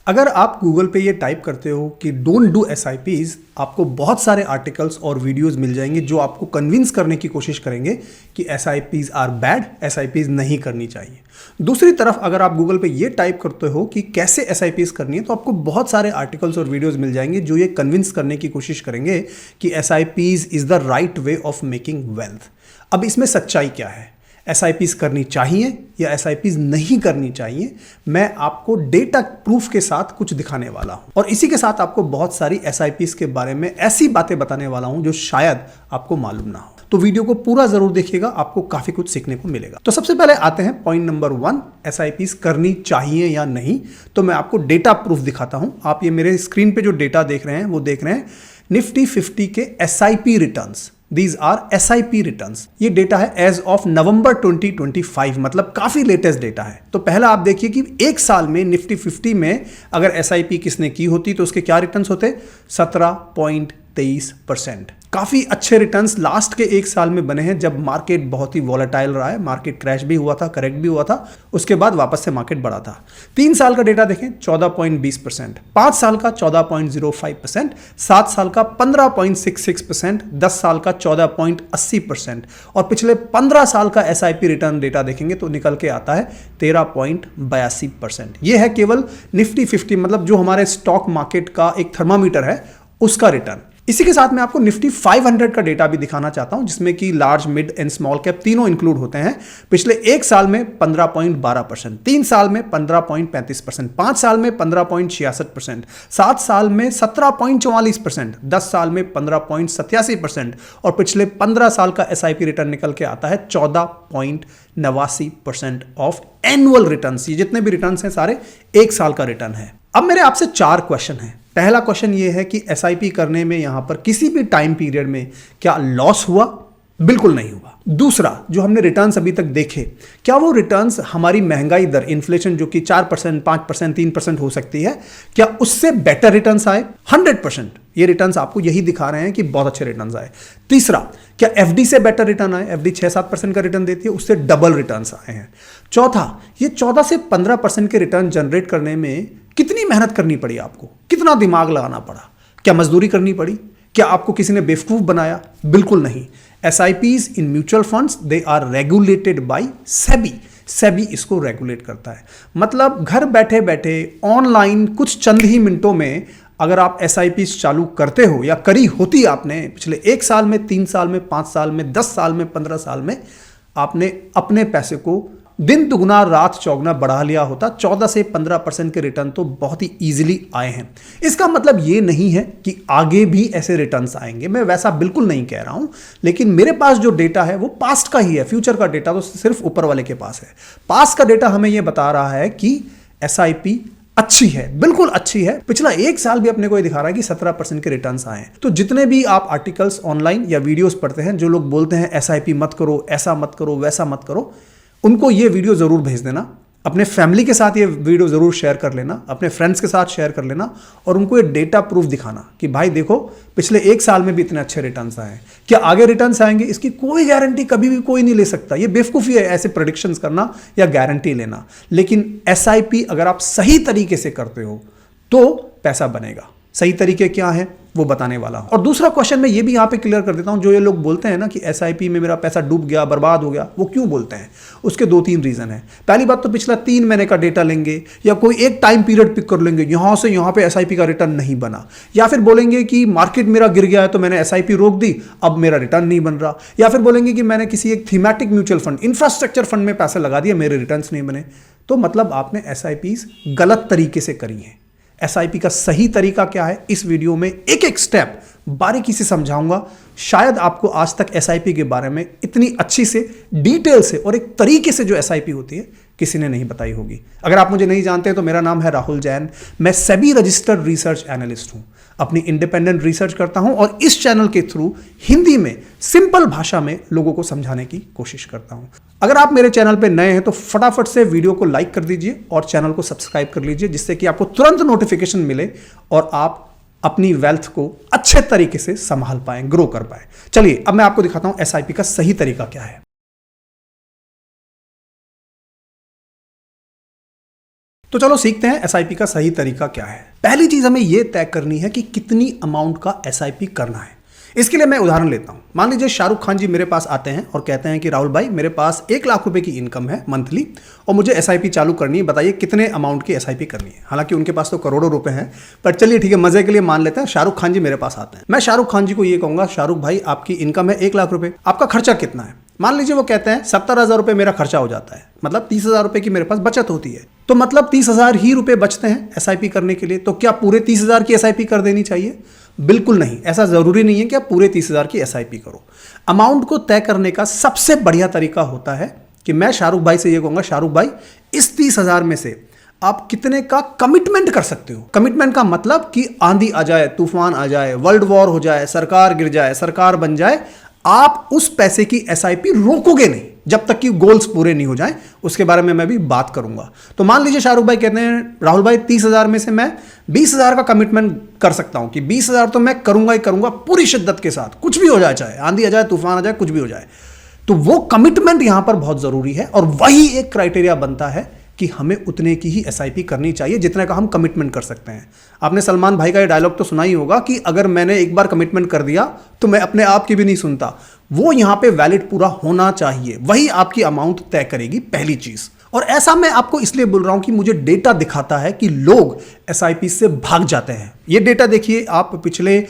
अगर आप गूगल पे ये टाइप करते हो कि डोंट डू एसआईपीज, आपको बहुत सारे आर्टिकल्स और वीडियोस मिल जाएंगे जो आपको कन्विंस करने की कोशिश करेंगे कि एसआईपीज आर बैड, एसआईपीज नहीं करनी चाहिए। दूसरी तरफ अगर आप गूगल पे ये टाइप करते हो कि कैसे एसआईपीज करनी है, तो आपको बहुत सारे आर्टिकल्स और वीडियोस मिल जाएंगे जो ये कन्विंस करने की कोशिश करेंगे कि SIPs is the right way of making wealth. अब इसमें सच्चाई क्या है? एसआईपीज करनी चाहिए या एसआईपीज नहीं करनी चाहिए, मैं आपको डेटा प्रूफ के साथ कुछ दिखाने वाला हूं और इसी के साथ आपको बहुत सारी एसआईपीज के बारे में ऐसी बातें बताने वाला हूं जो शायद आपको मालूम ना हो। तो वीडियो को पूरा जरूर देखिएगा, आपको काफी कुछ सीखने को मिलेगा। तो सबसे पहले आते हैं पॉइंट नंबर 1, एसआईपीज करनी चाहिए या नहीं। तो मैं आपको डेटा प्रूफ दिखाता हूं। आप ये मेरे स्क्रीन पे जो डेटा देख रहे हैं वो देख रहे हैं निफ्टी 50 के SIP returns. These are SIP returns। ये डेटा है एज ऑफ नवंबर 2025, मतलब काफी लेटेस्ट डेटा है। तो पहला आप देखिए कि एक साल में निफ्टी 50 में अगर SIP किसने की होती तो उसके क्या रिटर्न्स होते? 17.23%। काफी अच्छे रिटर्न्स लास्ट के एक साल में बने हैं, जब मार्केट बहुत ही वॉलेटाइल रहा है। मार्केट क्रैश भी हुआ था, करेक्ट भी हुआ था, उसके बाद वापस से मार्केट बढ़ा था। 3 साल का डेटा देखें 14.20%, 5 साल का 14.05%, 7 साल का 15.66%, 10 साल का 14.80% और पिछले 15 साल का SIP रिटर्न डेटा देखेंगे तो निकल के आता है 13.82%। यह है केवल निफ्टी 50, मतलब जो हमारे स्टॉक मार्केट का एक थर्मामीटर है उसका रिटर्न। इसी के साथ मैं आपको निफ्टी 500 का डेटा भी दिखाना चाहता हूं, जिसमें कि large, mid and small cap तीनों इंक्लूड होते हैं। पिछले एक साल में 15.12%, 3 साल में 15.35%, 5 साल में 15.66%, 7 साल में 17.44%, 10 साल में 15.87% और पिछले 15 साल का SIP रिटर्न निकल के आता है 14.89% ऑफ एनुअल रिटर्न। ये जितने भी रिटर्न हैं सारे एक साल का रिटर्न है। अब मेरे आपसे 4 क्वेश्चन हैं। पहला क्वेश्चन ये है कि SIP करने में यहां पर किसी भी टाइम पीरियड में क्या लॉस हुआ? बिल्कुल नहीं हुआ। दूसरा, जो हमने रिटर्न्स अभी तक देखे, क्या वो रिटर्न्स हमारी महंगाई दर, इन्फ्लेशन जो कि 4%, 5%, 3% हो सकती है, क्या उससे बेटर रिटर्न्स आए? 100% ये रिटर्न्स आपको यही दिखा रहे हैं कि बहुत अच्छे रिटर्न्स आए। तीसरा, क्या FD से बेटर रिटर्न आए? FD 6-7% का रिटर्न देती है, उससे डबल रिटर्न्स आए हैं। चौथा, ये 14 से 15% के रिटर्न जनरेट करने में कितनी मेहनत करनी पड़ी आपको? कितना दिमाग लगाना पड़ा? क्या मजदूरी करनी पड़ी? क्या आपको किसी ने बेवकूफ बनाया? बिल्कुल नहीं। SIPs in mutual funds they are regulated by SEBI. SEBI इसको रेगुलेट करता है। मतलब घर बैठे बैठे ऑनलाइन कुछ चंद ही मिनटों में अगर आप SIPs चालू करते हो या करी होती आपने पिछले 1 साल में, 3 साल में, 5 साल में, 10 साल में, 15 साल में, आपने अपने पैसे को दिन दुगना रात चौगुना बढ़ा लिया होता। 14 से 15% के रिटर्न तो बहुत ही इजीली आए हैं। इसका मतलब ये नहीं है कि आगे भी ऐसे रिटर्न्स आएंगे, मैं वैसा बिल्कुल नहीं कह रहा हूं, लेकिन मेरे पास जो डेटा है वो पास्ट का ही है। फ्यूचर का डेटा तो सिर्फ ऊपर वाले के पास है। पास्ट का डेटा हमें यह बता रहा है कि SIP अच्छी है, बिल्कुल अच्छी है। पिछला 1 साल भी अपने को ये दिखा रहा है कि 17% के रिटर्न्स आए हैं। तो जितने भी आप आर्टिकल्स ऑनलाइन या वीडियोस पढ़ते हैं, जो लोग बोलते हैं SIP मत करो, ऐसा मत करो, वैसा मत करो, उनको ये वीडियो जरूर भेज देना। अपने फैमिली के साथ ये वीडियो जरूर शेयर कर लेना, अपने फ्रेंड्स के साथ शेयर कर लेना और उनको ये डेटा प्रूफ दिखाना कि भाई देखो, पिछले 1 साल में भी इतने अच्छे रिटर्न्स आए हैं। क्या आगे रिटर्न्स आएंगे? इसकी कोई गारंटी कभी भी कोई नहीं ले सकता। ये बेवकूफ़ी है ऐसे प्रेडिक्शंस करना या गारंटी लेना। लेकिन SIP अगर आप सही तरीके से करते हो तो पैसा बनेगा। सही तरीके क्या है वो बताने वाला हूं। और दूसरा क्वेश्चन मैं ये भी यहां पे क्लियर कर देता हूं, जो ये लोग बोलते हैं ना कि SIP में मेरा पैसा डूब गया, बर्बाद हो गया, वो क्यों बोलते हैं? उसके 2-3 रीजन है। पहली बात तो पिछला 3 महीने का डेटा लेंगे या कोई एक टाइम पीरियड पिक कर लेंगे, यहां से यहां पे SIP का रिटर्न नहीं बना, या फिर बोलेंगे कि मार्केट मेरा गिर गया है तो मैंने SIP रोक दी, अब मेरा रिटर्न नहीं बन रहा, या फिर बोलेंगे कि मैंने किसी एक thematic mutual fund, infrastructure fund में पैसे लगा दिए, मेरे रिटर्न नहीं बने। तो मतलब आपने SIPs गलत तरीके से करी हैं। SIP का सही तरीका क्या है, इस वीडियो में एक एक स्टेप बारीकी से समझाऊंगा। शायद आपको आज तक SIP के बारे में इतनी अच्छी से, डिटेल से और एक तरीके से जो SIP होती है किसी ने नहीं बताई होगी। अगर आप मुझे नहीं जानते तो मेरा नाम है राहुल जैन। मैं सेबी रजिस्टर्ड रिसर्च एनालिस्ट हूं। अपनी इंडिपेंडेंट रिसर्च करता हूं और इस चैनल के थ्रू हिंदी में सिंपल भाषा में लोगों को समझाने की कोशिश करता हूं। अगर आप मेरे चैनल पे नए हैं तो फटाफट से वीडियो को लाइक कर दीजिए और चैनल को सब्सक्राइब कर लीजिए, जिससे कि आपको तुरंत नोटिफिकेशन मिले और आप अपनी वेल्थ को अच्छे तरीके से संभाल पाए, ग्रो कर पाए। चलिए अब मैं आपको दिखाता हूं SIP का सही तरीका क्या है। तो चलो सीखते हैं एसआईपी का सही तरीका क्या है। पहली चीज हमें यह तय करनी है कि कितनी अमाउंट का एसआईपी करना है। इसके लिए मैं उदाहरण लेता हूं। मान लीजिए शाहरुख खान जी मेरे पास आते हैं और कहते हैं कि राहुल भाई मेरे पास 1 लाख रुपए की इनकम है मंथली और मुझे एसआईपी चालू करनी है, बताइए कितने अमाउंट की एसआईपी करनी है। हालांकि उनके पास तो करोड़ों रुपए हैं, पर चलिए ठीक है, मजे के लिए मान लेते हैं शाहरुख खान जी मेरे पास आते हैं। मैं शाहरुख खान जी को ये कहूंगा, शाहरुख भाई आपकी इनकम है 1 लाख रुपए, आपका खर्चा कितना है? मान लीजिए वो कहते हैं 70,000 रुपए मेरा खर्चा हो जाता है, मतलब 30,000 रुपए की मेरे पास बचत होती है। तो मतलब 30,000 ही रुपए बचते हैं एसआईपी करने के लिए। तो क्या पूरे 30,000 की एसआईपी कर देनी चाहिए? बिल्कुल नहीं, ऐसा जरूरी नहीं है कि आप पूरे 30,000 की एसआईपी करो। अमाउंट को तय करने का सबसे बढ़िया तरीका होता है कि मैं शाहरुख भाई से ये कहूंगा, शाहरुख भाई इस 30,000 में से आप कितने का कमिटमेंट कर सकते हो। कमिटमेंट का मतलब कि आंधी आ जाए, तूफान आ जाए, वर्ल्ड वॉर हो जाए, सरकार गिर जाए, सरकार बन जाए, आप उस पैसे की एसआईपी रोकोगे नहीं जब तक कि गोल्स पूरे नहीं हो जाएं। उसके बारे में मैं भी बात करूंगा। तो मान लीजिए शाहरुख भाई कहते हैं राहुल भाई 30,000 में से मैं 20,000 का कमिटमेंट कर सकता हूं कि 20,000 तो मैं करूंगा ही करूंगा पूरी शिद्दत के साथ, कुछ भी हो जाए, चाहे आंधी आ जाए, तूफान आ जाए, कुछ भी हो जाए। तो वो कमिटमेंट यहां पर बहुत जरूरी है और वही एक क्राइटेरिया बनता है कि हमें उतने की ही एसआईपी करनी चाहिए जितने का हम कमिटमेंट कर सकते हैं। आपने सलमान भाई का ये डायलॉग तो सुना ही होगा कि अगर मैंने एक बार कमिटमेंट कर दिया तो मैं अपने आप की भी नहीं सुनता। वो यहां पे वैलिड पूरा होना चाहिए, वही आपकी अमाउंट तय करेगी, पहली चीज। और ऐसा मैं आपको इसलिए बोल रहा हूं कि मुझे डेटा दिखाता है कि लोग एसआईपी से भाग जाते हैं। ये डेटा देखिए, आप पिछले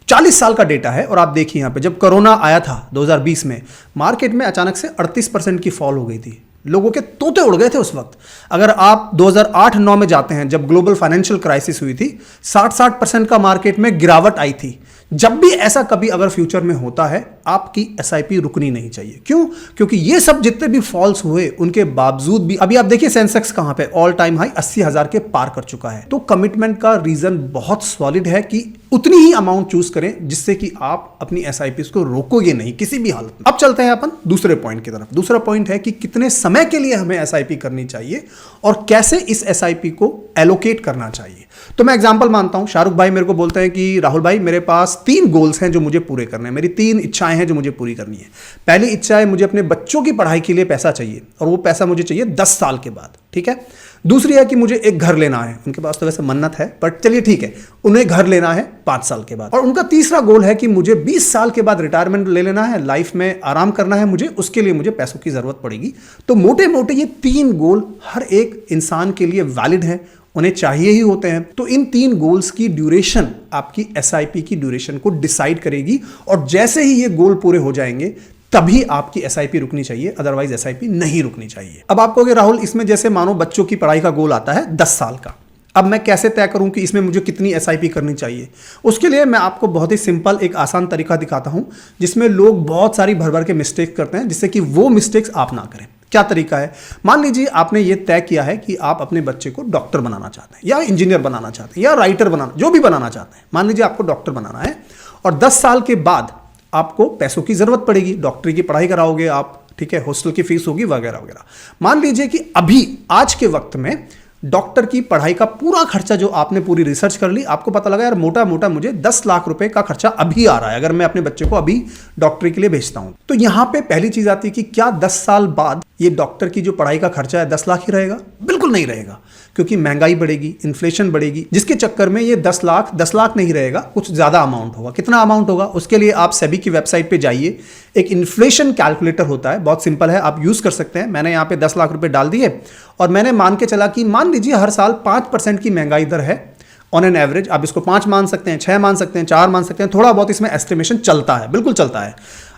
40 साल का डेटा है और आप देखिए यहां पे जब कोरोना आया था 2020 में, मार्केट में अचानक से 38% की फॉल हो गई थी। लोगों के तोते उड़ गए थे उस वक्त। अगर आप 2008-9 में जाते हैं जब ग्लोबल फाइनेंशियल क्राइसिस हुई थी, 60% का मार्केट में गिरावट आई थी। जब भी ऐसा कभी अगर फ्यूचर में होता है, आपकी एसआईपी रुकनी नहीं चाहिए। क्यों? क्योंकि ये सब जितने भी फॉल्स हुए उनके बावजूद भी अभी आप देखिए सेंसेक्स कहां पे ऑल टाइम हाई 80,000 के पार कर चुका है। तो कमिटमेंट का रीजन बहुत सॉलिड है कि उतनी ही अमाउंट चूज करें जिससे कि आप अपनी एसआईपी को रोकोगे नहीं किसी भी हालत में। अब चलते हैं अपन दूसरे पॉइंट की तरफ। दूसरा पॉइंट है कि कितने समय के लिए हमें एसआईपी करनी चाहिए और कैसे इस एसआईपी को एलोकेट करना चाहिए। तो मैं एग्जांपल मानता हूं, शाहरुख भाई मेरे को बोलते हैं कि राहुल भाई मेरे पास 3 गोल्स हैं जो मुझे पूरे करने हैं, मेरी 3 इच्छाएं हैं जो मुझे पूरी करनी है। पहली इच्छा है मुझे अपने बच्चों की पढ़ाई के लिए पैसा चाहिए और वो पैसा मुझे चाहिए 10 साल के बाद, ठीक है। दूसरी है कि मुझे एक घर लेना है, उनके पास तो वैसे मन्नत है बट चलिए ठीक है, उन्हें घर लेना है 5 साल के बाद। और उनका तीसरा गोल है कि मुझे 20 साल के बाद रिटायरमेंट ले लेना है, लाइफ में आराम करना है मुझे, उसके लिए मुझे पैसों की जरूरत पड़ेगी। तो मोटे मोटे ये 3 गोल हर एक इंसान के लिए वैलिड है, उन्हें चाहिए ही होते हैं। तो इन 3 गोल्स की ड्यूरेशन आपकी एसआईपी की ड्यूरेशन को डिसाइड करेगी और जैसे ही ये गोल पूरे हो जाएंगे तभी आपकी एसआईपी रुकनी चाहिए, अदरवाइज एसआईपी नहीं रुकनी चाहिए। अब आप कहोगे राहुल इसमें जैसे मानो बच्चों की पढ़ाई का गोल आता है 10 साल का, अब मैं कैसे तय करूं कि इसमें मुझे कितनी एसआईपी करनी चाहिए? उसके लिए मैं आपको बहुत ही सिंपल एक आसान तरीका दिखाता हूं जिसमें लोग बहुत सारी भर के मिस्टेक करते हैं, जिससे कि वो मिस्टेक्स आप ना करें। क्या तरीका है? मान लीजिए आपने ये तय किया है कि आप अपने बच्चे को डॉक्टर बनाना चाहते हैं या इंजीनियर बनाना चाहते हैं या राइटर बनाना, जो भी बनाना चाहते हैं। मान लीजिए आपको डॉक्टर बनाना है और 10 साल के बाद आपको पैसों की जरूरत पड़ेगी, डॉक्टरी की पढ़ाई कराओगे आप, ठीक है, हॉस्टल की फीस होगी वगैरह वगैरह। मान लीजिए कि अभी आज के वक्त में डॉक्टर की पढ़ाई का पूरा खर्चा जो आपने पूरी रिसर्च कर ली, आपको पता लगा यार मोटा मोटा मुझे 10 लाख रुपए का खर्चा अभी आ रहा है अगर मैं अपने बच्चे को अभी डॉक्टरी के लिए भेजता हूं। तो यहां पे पहली चीज आती है कि क्या 10 साल बाद ये डॉक्टर की जो पढ़ाई का खर्चा है 10 लाख ही रहेगा? बिल्कुल नहीं रहेगा, क्योंकि महंगाई बढ़ेगी, इन्फ्लेशन बढ़ेगी, जिसके चक्कर में ये 10 लाख नहीं रहेगा, कुछ ज्यादा अमाउंट होगा। कितना अमाउंट होगा? उसके लिए आप सेबी की वेबसाइट पे जाइए, एक इन्फ्लेशन कैलकुलेटर होता है, बहुत सिंपल है, आप यूज कर सकते हैं। मैंने यहाँ पे 10 लाख रुपए डाल दिए और मैंने मान के चला कि मान लीजिए हर साल 5% की महंगाई दर है ऑन एन एवरेज। आप इसको 5 मान सकते हैं, 6 मान सकते हैं, 4 मान सकते हैं, थोड़ा बहुत इसमें एस्टिमेशन चलता है, बिल्कुल चलता है।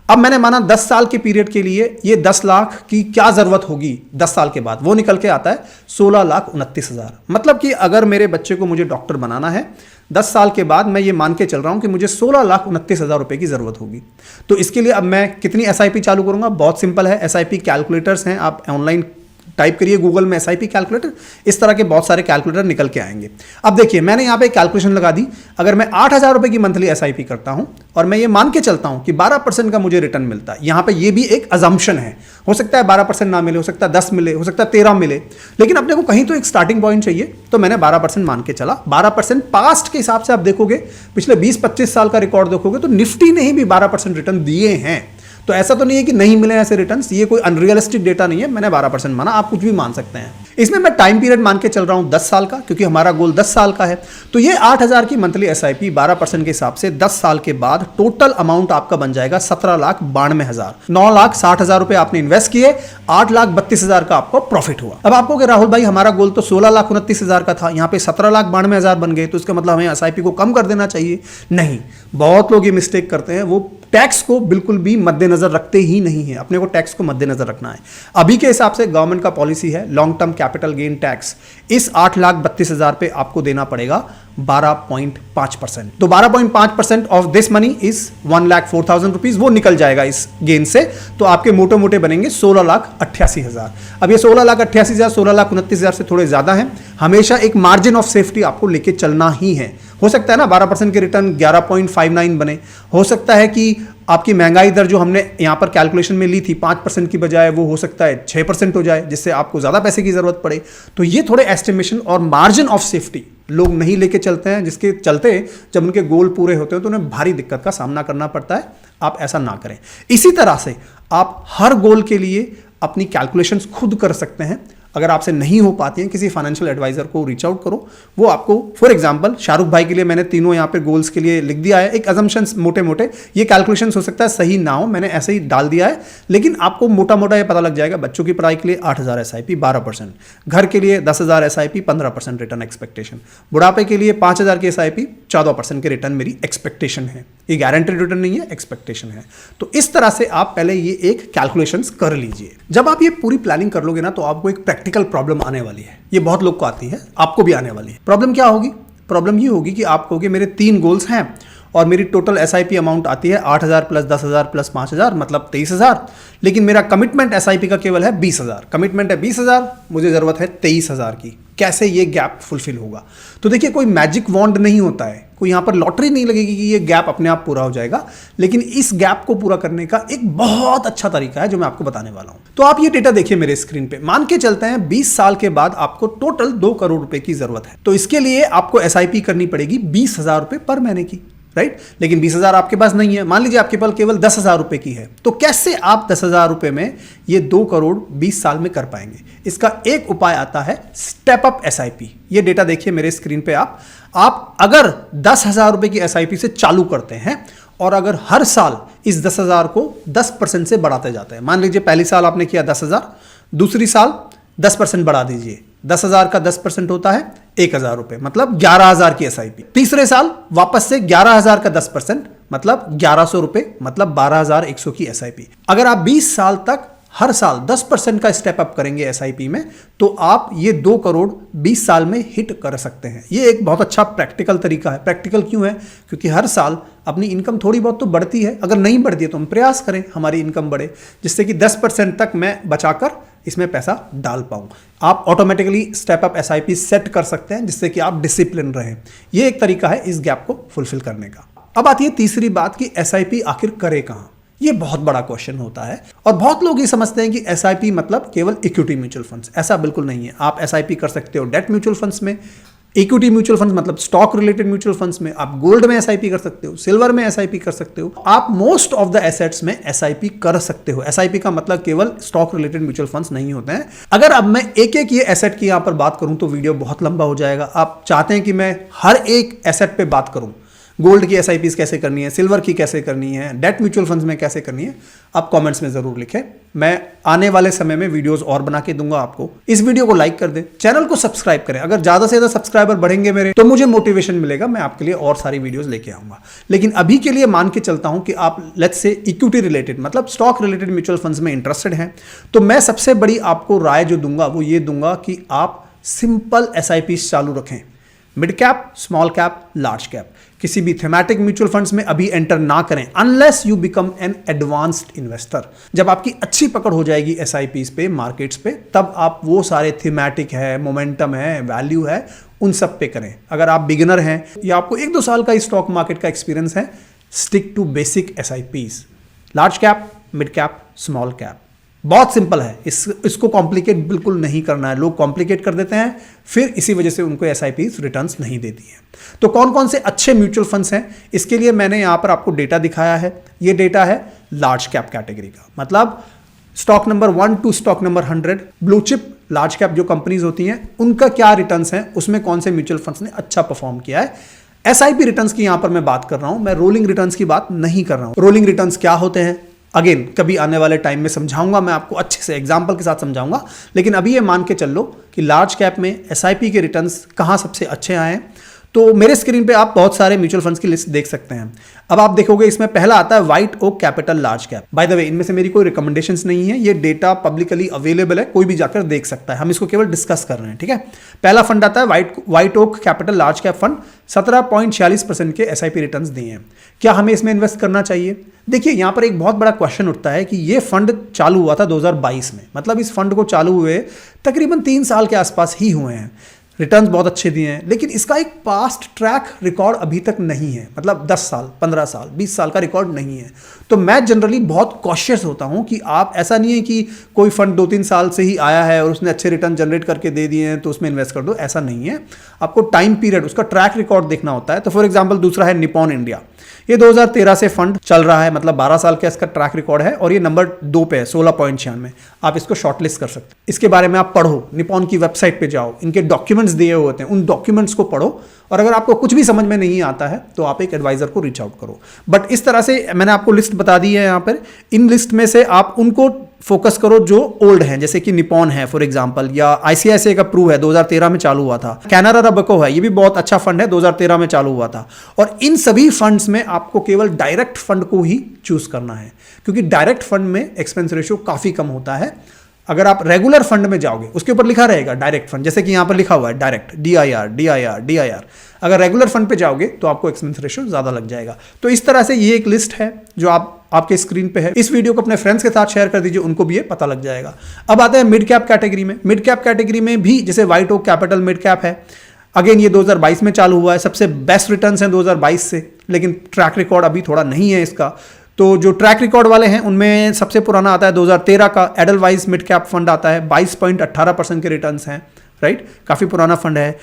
अब मैंने माना 10 साल के पीरियड के लिए ये 10 लाख की क्या जरूरत होगी 10 साल के बाद, वो निकल के आता है 16,29,000। मतलब कि अगर मेरे बच्चे को मुझे डॉक्टर बनाना है 10 साल के बाद, मैं ये मान के चल रहा हूं कि मुझे 16,29,000 रुपए की जरूरत होगी। तो इसके लिए अब मैं कितनी एसआईपी चालू करूंगा? बहुत सिंपल है, एसआईपी कैलकुलेटर्स हैं, आप ऑनलाइन टाइप करिए गूगल में एसआईपी कैलकुलेटर, इस तरह के बहुत सारे कैलकुलेटर निकल के आएंगे। अब देखिए मैंने यहाँ पे कैलकुलेशन लगा दी, अगर मैं 8,000 रुपए की मंथली एसआईपी करता हूं और मैं ये मान के चलता हूं कि 12% का मुझे रिटर्न मिलता है, यहाँ पे ये भी एक अजम्पशन है, हो सकता है 12% ना मिले, हो सकता है 10 मिले, हो सकता है 13 मिले, लेकिन अपने को कहीं तो एक स्टार्टिंग पॉइंट चाहिए, तो मैंने 12% मान के चला। 12% पास्ट के हिसाब से आप देखोगे, पिछले 20-25 साल का रिकॉर्ड देखोगे तो निफ्टी ने ही भी 12% रिटर्न दिए हैं। तो ऐसा तो नहीं है कि नहीं मिले ऐसे रिटर्न्स, ये कोई अनरियलिस्टिक डेटा नहीं है। मैंने 12% माना, आप कुछ भी मान सकते हैं। इसमें मैं टाइम पीरियड मान के चल रहा हूं 10 साल का, क्योंकि हमारा गोल 10 साल का है। तो ये 8,000 की मंथली एसआईपी 12% के हिसाब से 10 साल के बाद टोटल अमाउंट आपका बन जाएगा 17,92,000। 9,60,000 रुपए आपने इन्वेस्ट किए, 8,32,000 का आपको प्रॉफिट हुआ। अब आपको कि राहुल भाई हमारा गोल तो 16,29,000 का था, यहां पे 17,92,000 बन गए, तो इसका मतलब हमें एसआईपी को कम कर देना चाहिए। नहीं, बहुत लोग ये मिस्टेक करते हैं, वो टैक्स को बिल्कुल भी मद्देनजर रखते ही नहीं है। अपने को टैक्स को मद्देनजर रखना है। अभी के हिसाब से गवर्नमेंट का पॉलिसी है long term capital gain tax इस 8,32,000 पे आपको देना पड़ेगा 12.5%। तो 12.5% of this money is 1,04,000 rupees, वो निकल जाएगा इस गेन से। तो आपके मोटे मोटे बनेंगे 16,88,000। अब ये 16,88,000 16,29,000 से थोड़े ज्यादा हैं। हमेशा एक मार्जिन ऑफ सेफ्टी आपको लेके चलना ही है। हो सकता है ना 12% के रिटर्न 11.59 बने, हो सकता है कि आपकी महंगाई दर जो हमने यहां पर कैलकुलेशन में ली थी 5% की बजाय वो हो सकता है 6% हो जाए, जिससे आपको ज्यादा पैसे की जरूरत पड़े। तो ये थोड़े एस्टिमेशन और मार्जिन ऑफ सेफ्टी लोग नहीं लेके चलते हैं, जिसके चलते जब उनके गोल पूरे होते हैं तो उन्हें भारी दिक्कत का सामना करना पड़ता है। आप ऐसा ना करें। इसी तरह से आप हर गोल के लिए अपनी कैलकुलेशंस खुद कर सकते हैं। अगर आपसे नहीं हो पाती हैं, किसी फाइनेंशियल एडवाइजर को रीच आउट करो, वो आपको फॉर एग्जांपल शाहरुख भाई के लिए मैंने तीनों यहाँ पे गोल्स के लिए लिख दिया है। एक अजम्पशंस मोटे मोटे, ये कैलकुलेशंस हो सकता है सही ना हो, मैंने ऐसे ही डाल दिया है, लेकिन आपको मोटा मोटा ये पता लग जाएगा। बच्चों की पढ़ाई के लिए 8,000 एसआईपी 12%, घर के लिए 10,000 एसआईपी 15% रिटर्न एक्सपेक्टेशन, बुढ़ापे के लिए 5,000 की एसआईपी 14% के रिटर्न मेरी एक्सपेक्टेशन है। ये गारंटेड रिटर्न नहीं है, एक्सपेक्टेशन है। तो इस तरह से आप पहले ये एक कैलकुलेशंस कर लीजिए। जब आप ये पूरी प्लानिंग कर लोगे ना, तो आपको एक प्रैक्टिकल प्रॉब्लम आने वाली है। ये बहुत लोग को आती है, आपको भी आने वाली है। प्रॉब्लम क्या होगी? प्रॉब्लम ये होगी कि आप कहोगे मेरे 3 गोल्स हैं और मेरी टोटल एसआईपी अमाउंट आती है 8,000 प्लस 10,000 प्लस 5,000 मतलब 23,000, लेकिन मेरा कमिटमेंट एसआईपी का केवल है 20,000। कमिटमेंट है 20,000, मुझे जरूरत है 23,000 की। कैसे ये गैप फुलफिल होगा? तो देखिए, कोई मैजिक वॉन्ड नहीं होता है, कोई यहां पर लॉटरी नहीं लगेगी कि ये गैप अपने आप पूरा हो जाएगा। लेकिन इस गैप को पूरा करने का एक बहुत अच्छा तरीका है जो मैं आपको बताने वाला हूं। तो आप ये डेटा देखिए मेरे स्क्रीन पे। मान के चलते हैं 20 साल के बाद आपको टोटल 2 करोड़ रुपए की जरूरत है। तो इसके लिए आपको एसआईपी करनी पड़ेगी 20,000 रुपए पर महीने की, राइट? लेकिन 20,000 आपके पास नहीं है। मान लीजिए आपके पास केवल 10,000 रुपए की है। तो कैसे आप 10,000 रुपए में ये 2 करोड़ 20 साल में कर पाएंगे? इसका एक उपाय आता है स्टेप अप एसआईपी। ये डेटा देखिए मेरे स्क्रीन पे। आप अगर 10,000 रुपए की एसआईपी से चालू करते हैं और अगर हर साल इस 10,000 को 10% से बढ़ाते जाते हैं, मान लीजिए पहली साल आपने किया 10,000, दूसरी साल 10% बढ़ा दीजिए, 10,000 का 10% होता है 1,000 रुपए, मतलब 11,000 की एसआईपी। तीसरे साल वापस से 11,000 का 10% मतलब 1,100 रुपए, मतलब 12,100 की एसआईपी। अगर आप 20 साल तक हर साल 10% का स्टेप अप करेंगे एसआईपी में, तो आप ये 2 करोड़ 20 साल में हिट कर सकते हैं। ये एक बहुत अच्छा प्रैक्टिकल तरीका है। प्रैक्टिकल क्यों है? क्योंकि हर साल अपनी इनकम थोड़ी बहुत तो बढ़ती है। अगर नहीं बढ़ती है तो हम प्रयास करें हमारी इनकम बढ़े, जिससे कि 10% तक मैं बचाकर इसमें पैसा डाल पाऊं। आप automatically step up SIP set कर सकते हैं, जिससे कि आप डिसिप्लिन रहें। ये एक तरीका है इस गैप को फुलफिल करने का। अब आती है तीसरी बात कि एसआईपी आखिर करे कहां? ये बहुत बड़ा क्वेश्चन होता है और बहुत लोग ये समझते हैं कि एसआईपी मतलब केवल इक्विटी म्यूचुअल फंड्स। ऐसा बिल्कुल नहीं है। आप एसआईपी कर सकते हो डेट म्यूचुअल फंड्स में, इक्विटी म्यूचुअल फंड्स मतलब स्टॉक रिलेटेड म्यूचुअल फंड्स में, आप गोल्ड में एसआईपी कर सकते हो, सिल्वर में एसआईपी कर सकते हो, आप मोस्ट ऑफ द एसेट्स में एसआईपी कर सकते हो। एसआईपी का मतलब केवल स्टॉक रिलेटेड म्यूचुअल फंड्स नहीं होते हैं। अगर अब मैं एक एक ये एसेट की यहां पर बात करूं तो वीडियो बहुत लंबा हो जाएगा। आप चाहते हैं कि मैं हर एक एसेट पे बात करूं, गोल्ड की एसआईपीज कैसे करनी है, सिल्वर की कैसे करनी है, डेट म्यूचुअल फंड्स में कैसे करनी है, आप कमेंट्स में जरूर लिखें। मैं आने वाले समय में वीडियोस और बना के दूंगा आपको। इस वीडियो को लाइक कर दें, चैनल को सब्सक्राइब करें। अगर ज्यादा से ज्यादा सब्सक्राइबर बढ़ेंगे मेरे, तो मुझे मोटिवेशन मिलेगा, मैं आपके लिए और सारी वीडियोस लेके आऊंगा। लेकिन अभी के लिए मान के चलता हूं कि आप लेट्स से इक्विटी रिलेटेड मतलब स्टॉक रिलेटेड म्यूचुअल फंड्स में इंटरेस्टेड हैं, तो मैं सबसे बड़ी आपको राय जो दूंगा वो ये दूंगा कि आप सिंपल एसआईपी चालू रखें। Mid cap, small cap, large cap. किसी भी थीमेटिक म्यूचुअल फंड्स में अभी एंटर ना करें unless you become an advanced investor. जब आपकी अच्छी पकड़ हो जाएगी एसआईपीज पे, मार्केट्स पे, तब आप वो सारे थीमेटिक है, मोमेंटम है, वैल्यू है, उन सब पे करें। अगर आप बिगिनर हैं या आपको 1-2 साल का स्टॉक मार्केट का एक्सपीरियंस है, stick to basic SIPs. Large cap, mid cap, small cap, बहुत सिंपल है, इसको कॉम्प्लिकेट बिल्कुल नहीं करना है। लोग कॉम्प्लिकेट कर देते हैं, फिर इसी वजह से उनको SIPs रिटर्न्स नहीं देती हैं। तो कौन कौन से अच्छे म्यूचुअल फंड्स हैं, इसके लिए मैंने यहां पर आपको डेटा दिखाया है। ये डेटा है लार्ज कैप कैटेगरी का, मतलब stock number 1 to stock number 100 blue chip large cap जो कंपनीज होती हैं उनका क्या रिटर्न्स हैं, उसमें कौन से म्यूचुअल फंड्स ने अच्छा परफॉर्म किया है। SIP रिटर्न्स की यहां पर मैं बात कर रहा हूं, मैं रोलिंग रिटर्न्स की बात नहीं कर रहा हूं। रोलिंग रिटर्न्स क्या होते हैं अगेन कभी आने वाले टाइम में समझाऊंगा, मैं आपको अच्छे से एग्जांपल के साथ समझाऊंगा। लेकिन अभी ये मान के चल लो कि लार्ज कैप में SIP के रिटर्न्स कहां सबसे अच्छे आए हैं। तो मेरे स्क्रीन पे आप बहुत सारे म्यूचुअल फंड्स की लिस्ट देख सकते हैं। अब आप देखोगे इसमें पहला आता है White Oak Capital large cap. By the way इनमें से मेरी कोई रिकमेंडेशंस नहीं है, ये डेटा पब्लिकली अवेलेबल है, कोई भी जाकर देख सकता है, हम इसको केवल डिस्कस कर रहे हैं, ठीक है। पहला फंड आता है White Oak Capital large cap fund, 17.46% के SIP रिटर्न्स दिए हैं। क्या हमें इसमें इन्वेस्ट करना चाहिए? देखिए यहां पर एक बहुत बड़ा क्वेश्चन उठता है कि ये फंड चालू हुआ था 2022 में, मतलब इस फंड को चालू हुए तकरीबन 3 साल के आसपास ही हुए हैं, रिटर्न्स बहुत अच्छे दिए हैं, लेकिन इसका एक पास्ट ट्रैक रिकॉर्ड अभी तक नहीं है, मतलब 10 साल 15 साल 20 साल का रिकॉर्ड नहीं है। तो मैं जनरली बहुत कॉशियस होता हूं कि आप, ऐसा नहीं है कि कोई फंड 2-3 साल से ही आया है और उसने अच्छे रिटर्न जनरेट करके दे दिए हैं तो उसमें इन्वेस्ट कर दो, ऐसा नहीं है। आपको टाइम पीरियड, उसका ट्रैक रिकॉर्ड देखना होता है। तो फॉर एग्जाम्पल दूसरा है निपॉन इंडिया, ये 2013 से फंड चल रहा है, मतलब 12 साल का इसका ट्रैक रिकॉर्ड है और ये नंबर 2 पे है 16.96। आप इसको शॉर्टलिस्ट कर सकते हैं, इसके बारे में आप पढ़ो, निपॉन की वेबसाइट पे जाओ, इनके डॉक्यूमेंट्स दिए हुए होते हैं, उन डॉक्यूमेंट्स को पढ़ो और अगर आपको कुछ भी समझ में नहीं आता है तो आप एक एडवाइजर को रीच आउट करो। बट इस तरह से मैंने आपको लिस्ट बता दी है यहाँ पर, इन लिस्ट में से आप उनको फोकस करो जो ओल्ड हैं, जैसे कि निपॉन है फॉर एग्जांपल, या ICICI का प्रू है 2013 में चालू हुआ था, कैनरा रबको है, ये भी बहुत अच्छा फंड है 2013 में चालू हुआ था। और इन सभी फंड्स में आपको केवल डायरेक्ट फंड को ही चूज करना है, क्योंकि डायरेक्ट फंड में एक्सपेंस रेशियो काफी कम होता है। अगर आप रेगुलर फंड में जाओगे, उसके ऊपर लिखा रहेगा डायरेक्ट फंड, जैसे कि यहां पर लिखा हुआ है डायरेक्ट, DIR। अगर रेगुलर फंड पे जाओगे तो आपको एक्सपेंस रेशियो ज्यादा लग जाएगा। तो इस तरह से ये एक लिस्ट है जो आपके स्क्रीन पे है। इस वीडियो को अपने फ्रेंड्स के साथ शेयर कर दीजिए, उनको भी ये पता लग जाएगा। अब आते हैं मिड कैप कैटेगरी में। मिड कैप कैटेगरी में भी जैसे White Oak Capital mid cap है, अगेन ये 2022 में चालू हुआ है, सबसे बेस्ट रिटर्न्स हैं 2022 से, लेकिन ट्रैक रिकॉर्ड अभी थोड़ा नहीं है इसका। तो जो ट्रैक रिकॉर्ड वाले हैं उनमें सबसे पुराना आता है 2013 का एडलवाइज मिड कैप फंड आता है, 22.18% के रिटर्न्स हैं, राइट, काफी पुराना फंड है।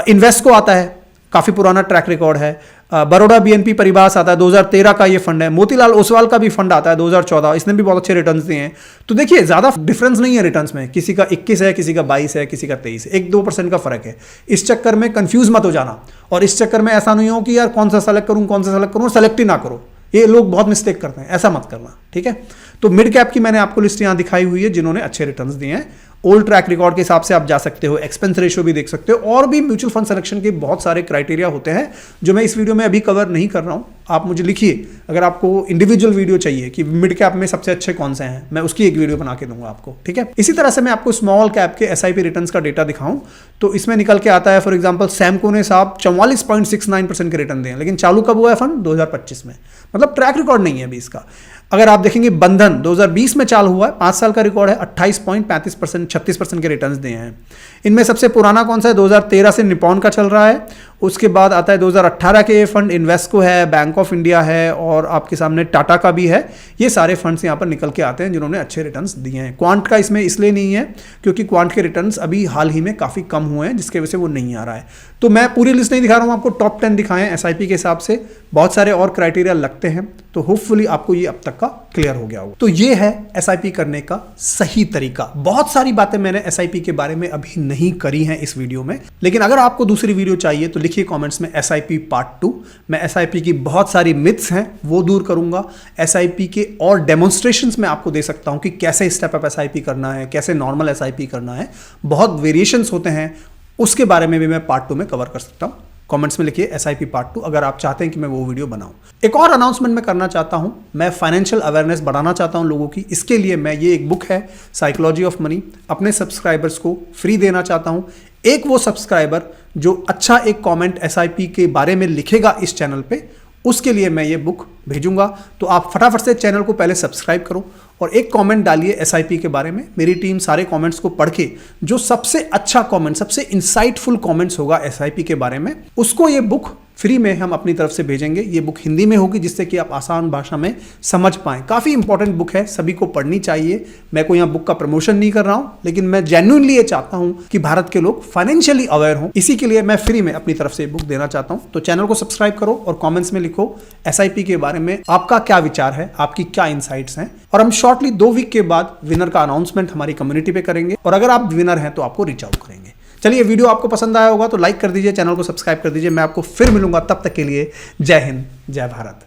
इन्वेस्को आता है, काफी पुराना ट्रैक रिकॉर्ड है। बड़ौदा BNP परिवास आता है, 2013 का ये फंड है। मोतीलाल ओसवाल का भी फंड आता है 2014, इसने भी बहुत अच्छे रिटर्न्स दिए हैं। तो देखिए ज्यादा डिफरेंस नहीं है रिटर्न्स में, किसी का 21 है, किसी का 22 है, किसी का 23 है, 1-2% का फर्क है। इस चक्कर में कंफ्यूज मत हो जाना, और इस चक्कर में ऐसा नहीं हो कि यार कौन सा सेलेक्ट करूं, सेलेक्ट ही ना करो। ये लोग बहुत मिस्टेक करते हैं, ऐसा मत करना, ठीक है। तो मिड कैप की मैंने आपको लिस्ट यहां दिखाई हुई है जिन्होंने अच्छे रिटर्न्स दिए हैं। ओल्ड ट्रैक रिकॉर्ड के हिसाब से आप जा सकते हो, एक्सपेंस रेशियो भी देख सकते हो, और भी म्यूचुअल फंड सिलेक्शन के बहुत सारे क्राइटेरिया होते हैं जो मैं इस वीडियो में अभी कवर नहीं कर रहा हूं। आप मुझे लिखिए, अगर आपको इंडिविजुअल वीडियो चाहिए कि मिड कैप में सबसे अच्छे कौन से हैं, मैं उसकी एक वीडियो बना के दूंगा आपको, ठीक है। इसी तरह से मैं आपको स्मॉल कैप के SIP रिटर्न्स का डेटा दिखाऊं तो इसमें निकल के आता है, फॉर एग्जांपल सैमको ने साहब 44.69% के रिटर्न दिए, लेकिन चालू कब हुआ है फंड? 2025 में, मतलब ट्रैक रिकॉर्ड नहीं है अभी इसका। अगर आप देखेंगे बंधन 2020 में चालू हुआ है, 5 साल का रिकॉर्ड है, 28.35% 36% के रिटर्न्स दिए हैं। इनमें सबसे पुराना कौन सा है? 2013 से निपॉन का चल रहा है। उसके बाद आता है 2018 के फंड, इन्वेस्को है, बैंक ऑफ इंडिया है, और आपके सामने टाटा का भी है। ये सारे फंड्स यहाँ पर निकल के आते हैं जिन्होंने अच्छे रिटर्न्स दिए हैं। क्वांट का इसमें इसलिए नहीं है क्योंकि क्वांट के रिटर्न्स अभी हाल ही में काफ़ी कम हुए हैं, जिसके वजह से वो नहीं आ रहा है। तो मैं पूरी लिस्ट नहीं दिखा रहा हूँ आपको, टॉप 10 दिखाएं SIP के हिसाब से, बहुत सारे और क्राइटेरिया लगते हैं। तो होपफुली आपको ये अब तक का क्लियर हो गया होगा। तो ये है SIP करने का सही तरीका। बहुत सारी बातें मैंने SIP के बारे में अभी नहीं करी हैं इस वीडियो में, लेकिन अगर आपको दूसरी वीडियो चाहिए तो लिखिए कमेंट्स में SIP पार्ट 2। मैं SIP की बहुत सारी मिथ्स हैं वो दूर करूंगा। SIP के और डेमोन्स्ट्रेशंस में आपको दे सकता हूं कि कैसे स्टेप अप SIP करना है, कैसे नॉर्मल SIP करना है, बहुत वेरिएशंस होते हैं, उसके बारे में भी मैं पार्ट 2 में कवर कर सकता हूं। कमेंट्स में लिखिए SIP पार्ट 2 अगर आप चाहते हैं कि मैं वो वीडियो बनाऊं। एक और अनाउंसमेंट मैं करना चाहता हूं, मैं फाइनेंशियल अवेयरनेस बढ़ाना चाहता हूं लोगों की। इसके लिए मैं ये एक बुक है साइकोलॉजी ऑफ मनी, अपने सब्सक्राइबर्स को फ्री देना चाहता हूं। एक वो सब्सक्राइबर जो अच्छा एक कमेंट SIP के बारे में लिखेगा इस चैनल पे, उसके लिए मैं ये बुक भेजूंगा। तो आप फटाफट से चैनल को पहले सब्सक्राइब करो और एक कमेंट डालिए SIP के बारे में। मेरी टीम सारे कमेंट्स को पढ़ के जो सबसे अच्छा कमेंट, सबसे इंसाइटफुल कमेंट्स होगा SIP के बारे में, उसको ये बुक फ्री में हम अपनी तरफ से भेजेंगे। ये बुक हिंदी में होगी जिससे कि आप आसान भाषा में समझ पाएं। काफ़ी इंपॉर्टेंट बुक है, सभी को पढ़नी चाहिए। मैं कोई यहाँ बुक का प्रमोशन नहीं कर रहा हूँ, लेकिन मैं जेन्युइनली ये चाहता हूँ कि भारत के लोग फाइनेंशियली अवेयर हों। इसी के लिए मैं फ्री में अपनी तरफ से बुक देना चाहता हूँ। तो चैनल को सब्सक्राइब करो और कॉमेंट्स में लिखो SIP के बारे में आपका क्या विचार है, आपकी क्या इनसाइट्स हैं। और हम शॉर्टली 2 वीक के बाद विनर का अनाउंसमेंट हमारी कम्युनिटी पे करेंगे, और अगर आप विनर हैं तो आपको रीच आउट करेंगे। चलिए, वीडियो आपको पसंद आया होगा तो लाइक कर दीजिए, चैनल को सब्सक्राइब कर दीजिए। मैं आपको फिर मिलूंगा, तब तक के लिए जय हिंद, जय भारत।